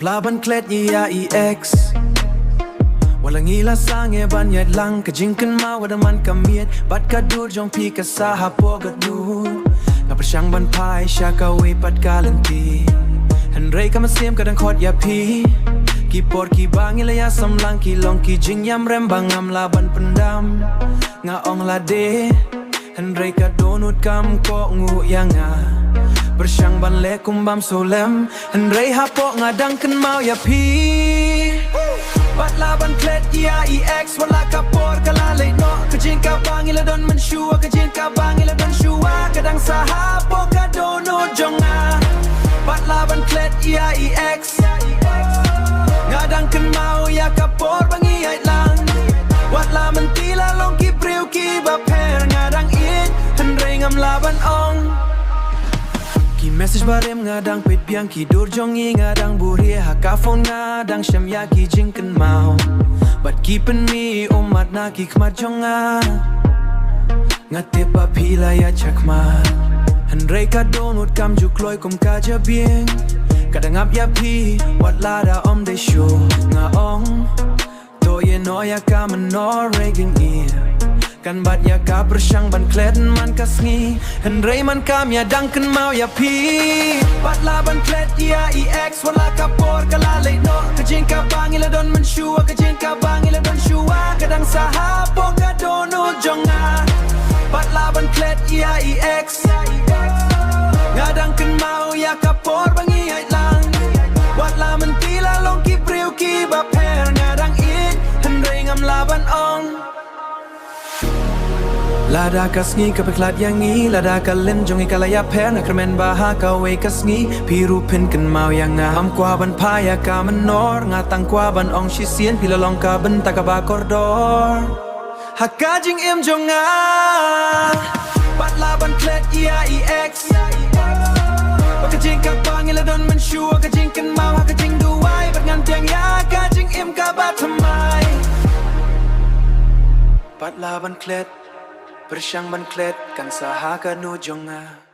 laban klet ya EX Walang ila sange banyat lang kajingkan ma wadaman kamiet bat kadur jong pi kasaha po gadu ngapasyang ban pai sya kawe pat kalanti Henry kamasim kadang khot ya pi Kipor ki bang ilaya samlang ki long ki jing yam rembang am laban pendam nga ong lade Henry ka donut kam ko ngu yanga Bersyang ban le kumbam solem Henry hapo ngadang ken mau ya pi Bat laban klet ya EX wala kapor kalalay no Kajin ka bang iladon mensyua Kajin ka bang iladon syua Kadang sahapo ka donut jonga Bat laban klet ya EX Ngadang ken mau ya kapor bang iait lang Wat laman tila long ki priu ki baper Ngadang it Henry ngam laban ong Ki message barem ngadang pet biang ki dur jongi ngadang buri haka phone ngadang syam ya ki jingken mau But keepin me umat na ki kmat jonga Ngatip pa pila ya chakma Henry ka donut kam jukloi kum ka jabing Kadang ap ya pi wat lada om de show nga ong To ye no ya ka menor reging ear Kan bat ya ka bersyang ban kleden man kasngi Henry man kam ya dangken mau ya pi Bat laban klet ya EX wala kapor kalalay no Kajin ka bang iladon mensyua Kajin ka bang iladon syua Kadang sahapo ka donut jonga Bat laban klet ya EX Ngadangken mau ya kapor bang iait lang Wat laman tila long ki priu ki baper Ngadang it Henry ngam laban ong Lada kasngi kapeklat yangi Lada kalen jongi kalaya per Nakramen baha kawe kasngi Piru pin ken mau yang am kwaban paya ka menor Ngatang kwaban ong sisien Pilalong ka benta ka bakordor Hakajing im jonga Bat laban klet ya EX Kajing ka pangiladon mensyua Kajing ken mau hakajing duwai Bat ngantiang ya kajing im ka batamay Bat laban klet Bersyang ban klet kan saha ka no jonga